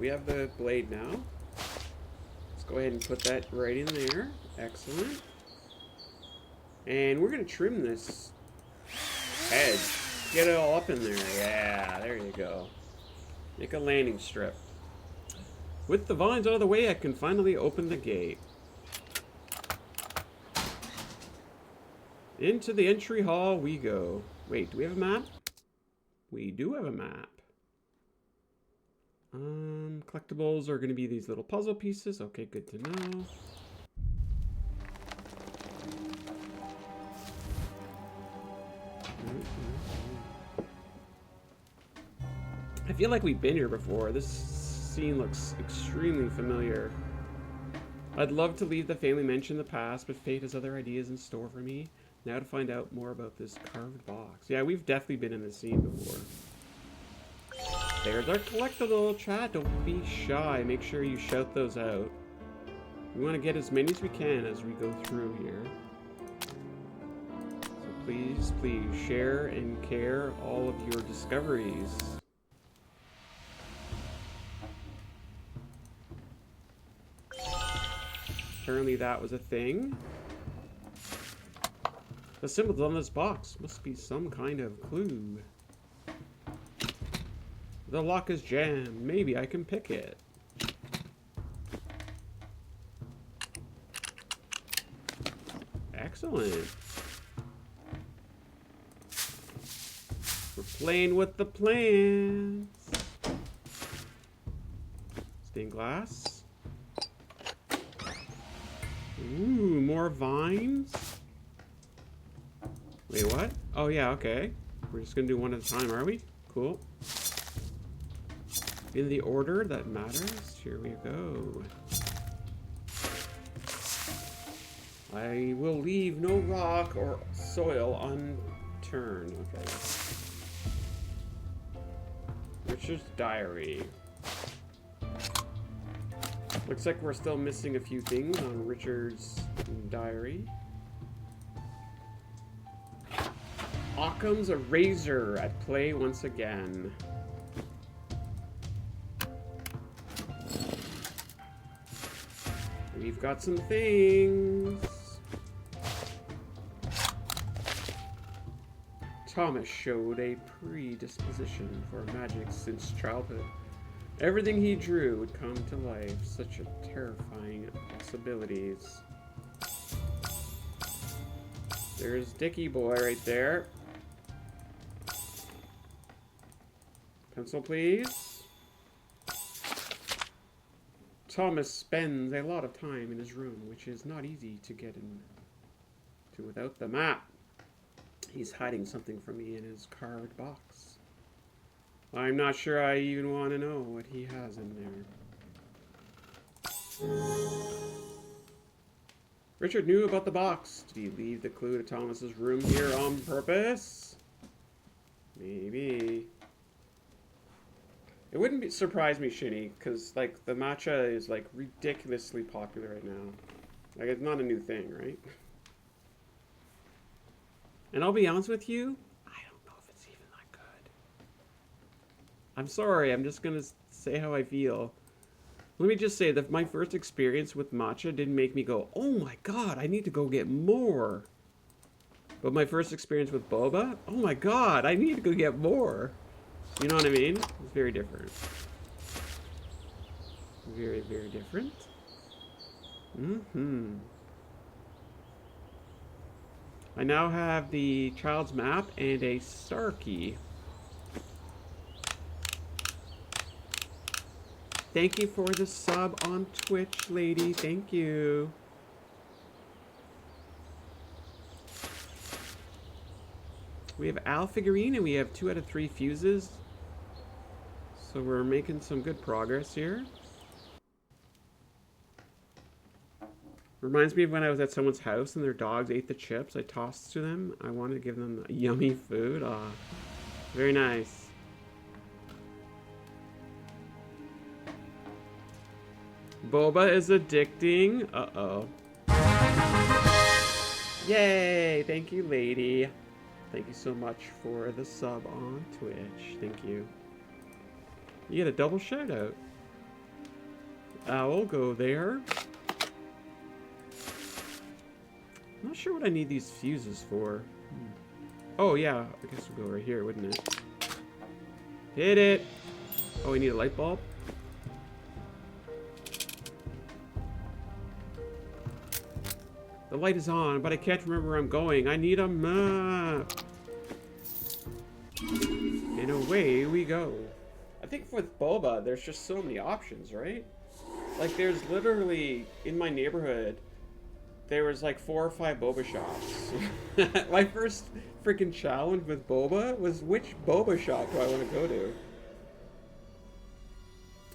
We have the blade now. Let's go ahead and put that right in there. Excellent. And we're going to trim this head. Get it all up in there. Yeah, there you go. Make a landing strip. With the vines out of the way, I can finally open the gate. Into the entry hall we go. Wait, do we have a map? We do have a map. Collectibles are going to be these little puzzle pieces. Okay, good to know. I feel like we've been here before. This scene looks extremely familiar. I'd love to leave the family mansion in the past, but fate has other ideas in store for me. Now to find out more about this carved box. Yeah, we've definitely been in this scene before. There's our collectible. Chat, don't be shy. Make sure you shout those out. We want to get as many as we can as we go through here. So please, please share and care all of your discoveries. Apparently that was a thing. The symbols on this box must be some kind of clue. The lock is jammed. Maybe I can pick it. Excellent. We're playing with the plans. Stained glass. Ooh, more vines. Wait, what? Oh, yeah, okay. We're just gonna do one at a time, are we? Cool. In the order that matters, here we go. I will leave no rock or soil unturned. Okay. Richard's diary. Looks like we're still missing a few things on Richard's diary. Occam's razor at play once again. We've got some things. Thomas showed a predisposition for magic since childhood. Everything he drew would come to life. Such a terrifying possibilities. There's Dickie boy right there. Pencil, please. Thomas spends a lot of time in his room, which is not easy to get into without the map. He's hiding something from me in his card box. I'm not sure I even want to know what he has in there. Richard knew about the box. Did he leave the clue to Thomas's room here on purpose? Maybe. It wouldn't surprise me, Shinny, because, like, the matcha is, like, ridiculously popular right now. Like, it's not a new thing, right? And I'll be honest with you, I don't know if it's even that good. I'm sorry, I'm just gonna say how I feel. Let me just say that my first experience with matcha didn't make me go, oh my god, I need to go get more. But my first experience with boba, oh my god, I need to go get more. You know what I mean? It's very different. Very, very different. Mm-hmm. I now have the child's map and a star key. Thank you for the sub on Twitch, lady. Thank you. We have Al figurine and we have 2 out of 3 fuses. So we're making some good progress here. Reminds me of when I was at someone's house and their dogs ate the chips I tossed to them. I wanted to give them yummy food. Ah, very nice. Boba is addicting. Uh-oh. Yay! Thank you, lady. Thank you so much for the sub on Twitch. Thank you. You get a double shout out. Owl, go there. I'm not sure what I need these fuses for. Oh, yeah. I guess we'll go right here, wouldn't it? Hit it! Oh, we need a light bulb? The light is on, but I can't remember where I'm going. I need a map! And away we go. I think with boba, there's just so many options, right? Like, there's literally, in my neighborhood, there was like 4 or 5 boba shops. My first freaking challenge with boba was, which boba shop do I want to go to?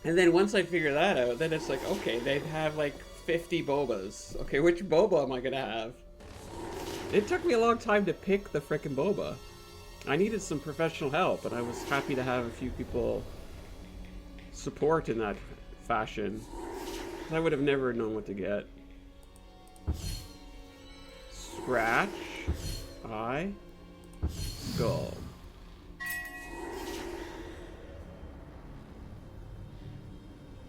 And then once I figure that out, then it's like, okay, they'd have like 50 bobas. Okay, which boba am I gonna have? It took me a long time to pick the frickin' boba. I needed some professional help, and I was happy to have a few people support in that fashion. I would have never known what to get. Scratch. Eye. Skull.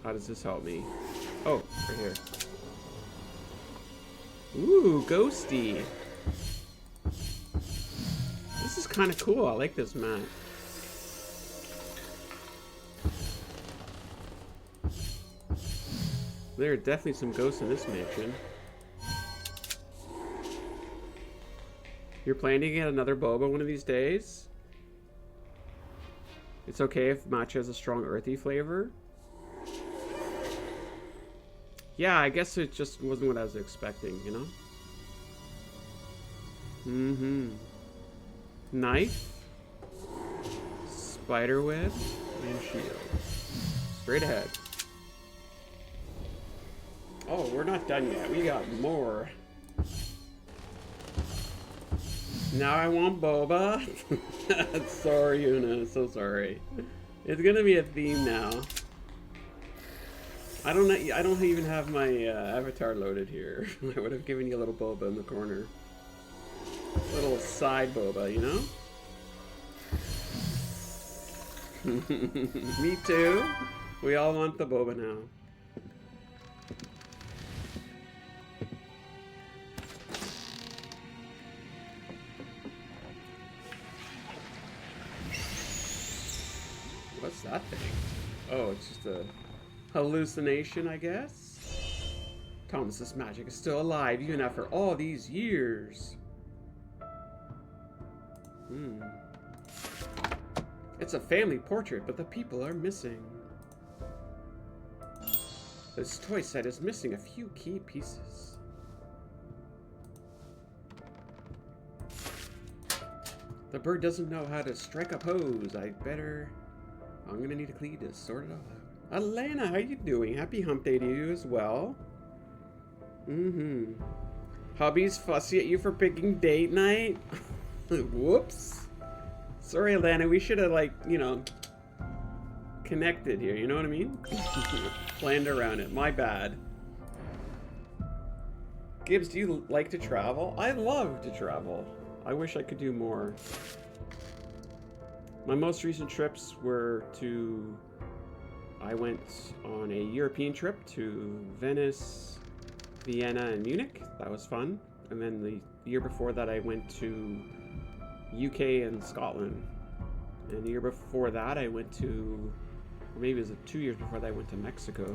How does this help me? Oh, right here. Ooh, ghosty. This is kind of cool. I like this map. There are definitely some ghosts in this mansion. You're planning to get another boba one of these days? It's okay if matcha has a strong earthy flavor? Yeah, I guess it just wasn't what I was expecting, you know? Mm-hmm. Knife. Spider web. And shield. Straight ahead. Oh, we're not done yet. We got more. Now I want boba. Sorry, Una. So sorry. It's gonna be a theme now. I don't even have my avatar loaded here. I would have given you a little boba in the corner. A little side boba, you know? Me too. We all want the boba now. What's that thing? Oh, it's just a hallucination, I guess? Thomas's magic is still alive even after all these years. It's a family portrait, but the people are missing. This toy set is missing a few key pieces. The bird doesn't know how to strike a pose. I'm gonna need a key to sort it all out. Alana, how you doing? Happy hump day to you as well. Hubby's fussy at you for picking date night? Whoops. Sorry, Alana, we should have, like, you know, connected here, you know what I mean? Planned around it. My bad. Gibbs, do you like to travel? I love to travel. I wish I could do more. My most recent trips were to... I went on a European trip to Venice, Vienna, and Munich. That was fun. And then the year before that, I went to UK and Scotland. And the year before that, I went to... Or maybe it was 2 years before that, I went to Mexico.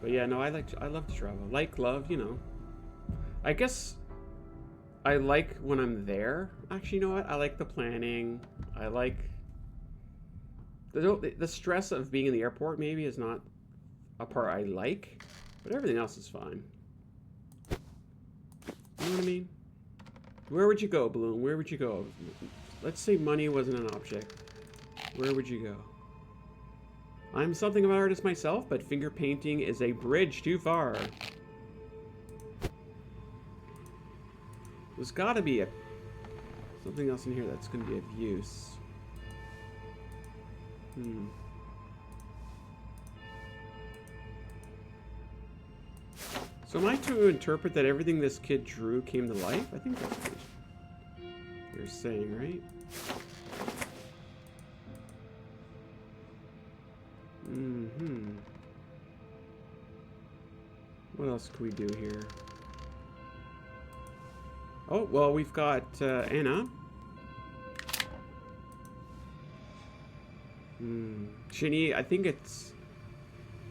But yeah, no, I love to travel. Like, love, you know. I guess I like when I'm there. Actually, you know what? I like the planning. I like... The stress of being in the airport maybe is not a part I like, but everything else is fine. You know what I mean? Where would you go, Bloom? Where would you go? Let's say money wasn't an object. Where would you go? I'm something of an artist myself, but finger painting is a bridge too far. There's gotta be something else in here that's gonna be of use. So am I to interpret that everything this kid drew came to life? I think that's what you're saying, right? What else can we do here? Oh, well, we've got Anna. Shinny, I think it's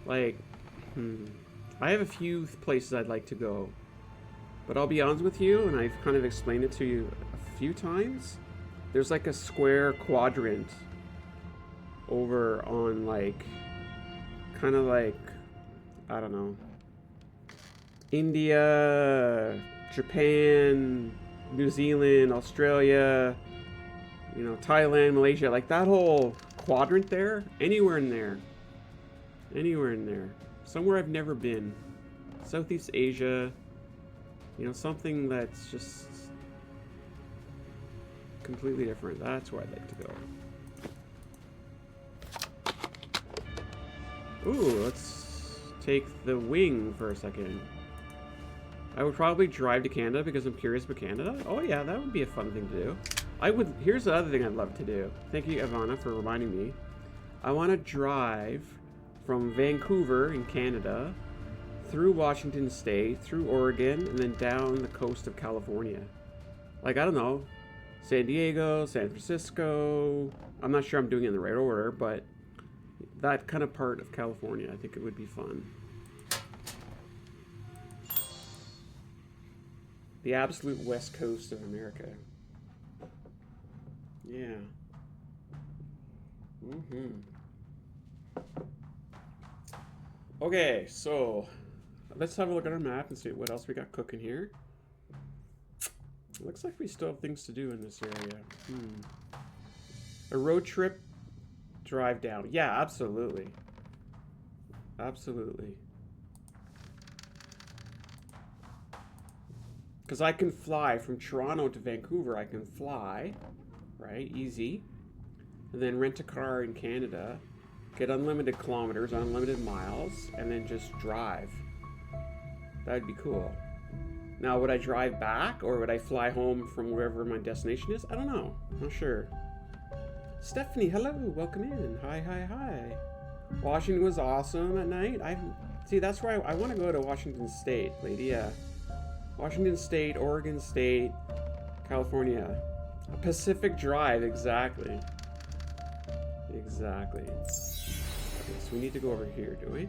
like, I have a few places I'd like to go. But I'll be honest with you, and I've kind of explained it to you a few times. There's like a square quadrant over on like, kind of like, I don't know, India, Japan, New Zealand, Australia, you know, Thailand, Malaysia, like that whole quadrant there, anywhere in there, somewhere I've never been, Southeast Asia, you know, something that's just completely different. That's where I'd like to go. Ooh, let's take the wing for a second. I would probably drive to Canada because I'm curious about Canada. Oh yeah, that would be a fun thing to do. Here's the other thing I'd love to do. Thank you, Ivana, for reminding me. I want to drive from Vancouver in Canada through Washington State, through Oregon, and then down the coast of California. Like, I don't know, San Diego, San Francisco. I'm not sure I'm doing it in the right order, but that kind of part of California, I think it would be fun. The absolute west coast of America. Yeah. Okay, so let's have a look at our map and see what else we got cooking here. Looks like we still have things to do in this area. A road trip, drive down. Yeah, absolutely. Absolutely. Because I can fly from Toronto to Vancouver. I can fly, right? Easy. And then rent a car in Canada, get unlimited kilometers, unlimited miles, and then just drive. That'd be cool. Now, would I drive back, or would I fly home from wherever my destination is? I don't know. I'm not sure. Stephanie, hello. Welcome in. Hi, hi, hi. Washington was awesome at night. See, that's where I want to go to Washington State, lady. Yeah. Washington State, Oregon State, California. A Pacific Drive, exactly. Exactly. Okay, so we need to go over here, do we?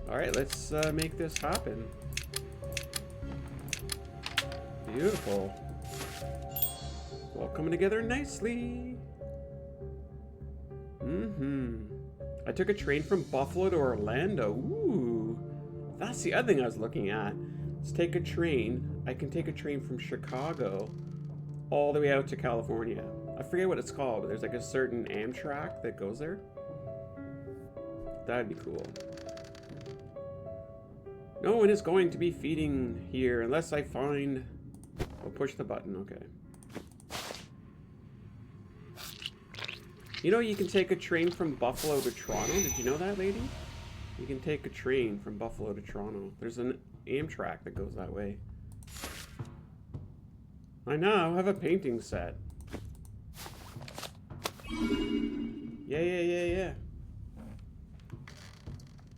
Alright, let's make this happen. Beautiful. All coming together nicely. I took a train from Buffalo to Orlando. Ooh. That's the other thing I was looking at. Let's take a train. I can take a train from Chicago all the way out to California. I forget what it's called, but there's like a certain Amtrak that goes there. That'd be cool. No one is going to be feeding here unless I find... I'll push the button, okay. You know, you can take a train from Buffalo to Toronto. Did you know that, lady? You can take a train from Buffalo to Toronto. There's an Amtrak that goes that way. I now have a painting set. Yeah.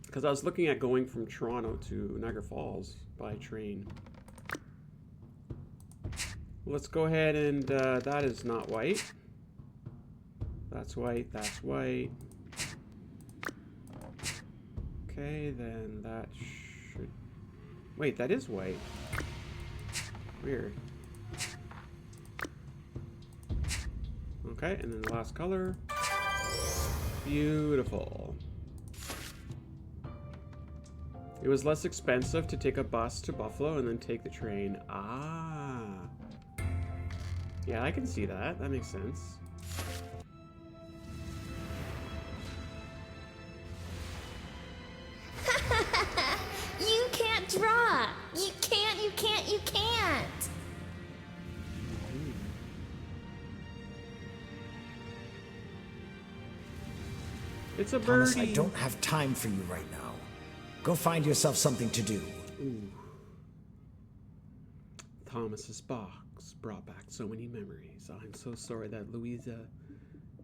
Because I was looking at going from Toronto to Niagara Falls by train. Let's go ahead and, that is not white. That's white, that's white. Okay, then that should... Wait, that is white. Weird. Okay, and then the last color. Beautiful. It was less expensive to take a bus to Buffalo and then take the train. Ah. Yeah, I can see that. That makes sense. You can't draw. You can't. It's a birdie. Thomas, I don't have time for you right now. Go find yourself something to do. Ooh. Thomas's box brought back so many memories. I'm so sorry that Louisa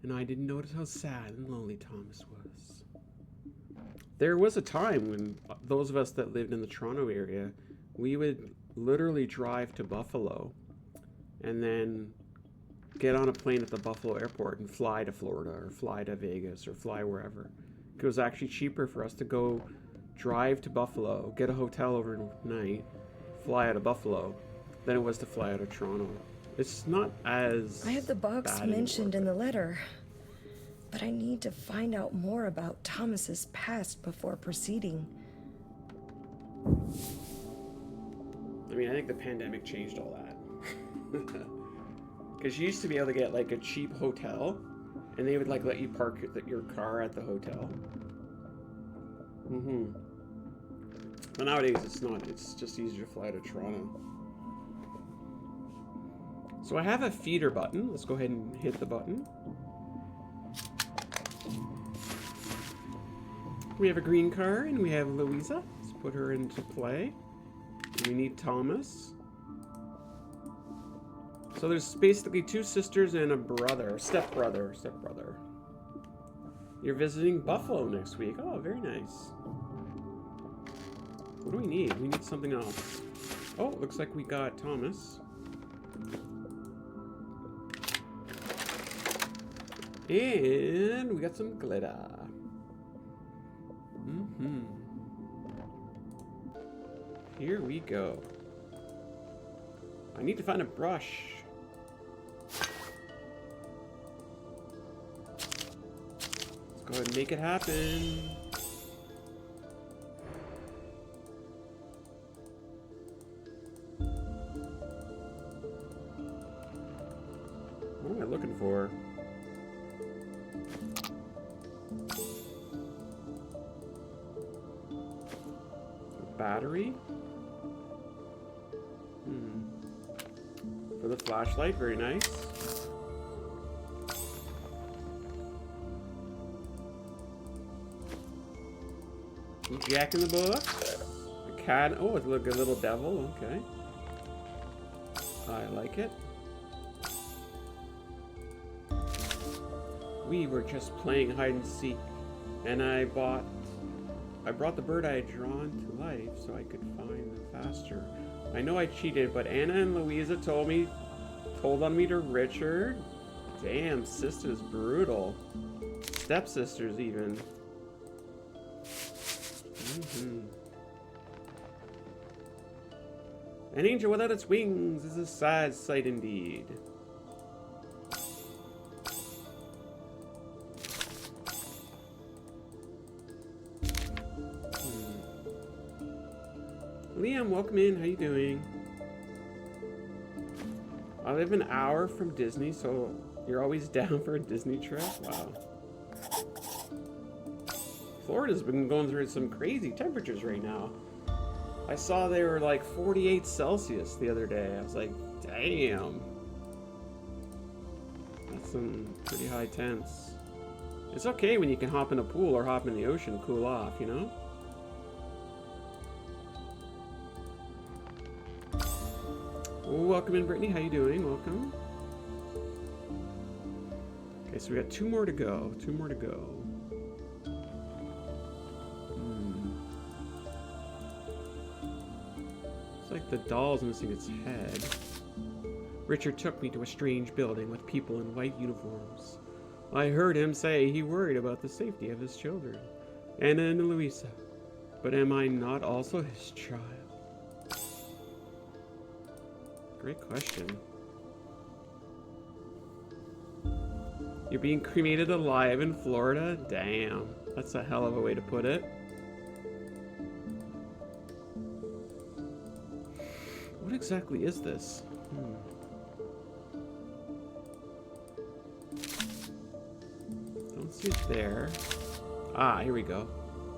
and I didn't notice how sad and lonely Thomas was. There was a time when those of us that lived in the Toronto area, we would literally drive to Buffalo and then get on a plane at the Buffalo airport and fly to Florida or fly to Vegas or fly wherever. It was actually cheaper for us to go drive to Buffalo, get a hotel overnight, fly out of Buffalo, than it was to fly out of Toronto. It's not as I have the box bad mentioned in anymore. the letter, but I need to find out more about Thomas's past before proceeding. I mean, I think the pandemic changed all that. Because you used to be able to get like a cheap hotel, and they would like let you park your car at the hotel. But nowadays it's not. It's just easier to fly to Toronto. So I have a feeder button. Let's go ahead and hit the button. We have a green car, and we have Louisa. Let's put her into play. We need Thomas. So there's basically 2 sisters and a brother, stepbrother. You're visiting Buffalo next week. Oh, very nice. What do we need? We need something else. Oh, looks like we got Thomas. And we got some glitter. Here we go. I need to find a brush. Let's go ahead and make it happen. What am I looking for? A battery? For the flashlight, very nice. Jack in the box. A cat. Oh, it's like a little devil. Okay. I like it. We were just playing hide and seek, and I brought the bird I had drawn to life so I could find them faster. I know I cheated, but Anna and Louisa told on me to Richard. Damn, sister's brutal. Stepsisters even. An angel without its wings is a sad sight indeed. Liam, welcome in. How you doing? I live an hour from Disney, so you're always down for a Disney trip? Wow. Florida's been going through some crazy temperatures right now. I saw they were like 48 Celsius the other day. I was like, damn. That's some pretty high temps. It's okay when you can hop in a pool or hop in the ocean, cool off, you know? Welcome in, Brittany. How you doing? Welcome. Okay, so we got 2 more to go. 2 more to go. It's like the doll's missing its head. Richard took me to a strange building with people in white uniforms. I heard him say he worried about the safety of his children, Anna and Louisa. But am I not also his child? Great question. You're being cremated alive in Florida? Damn. That's a hell of a way to put it. What exactly is this? Don't see it there. Ah, here we go.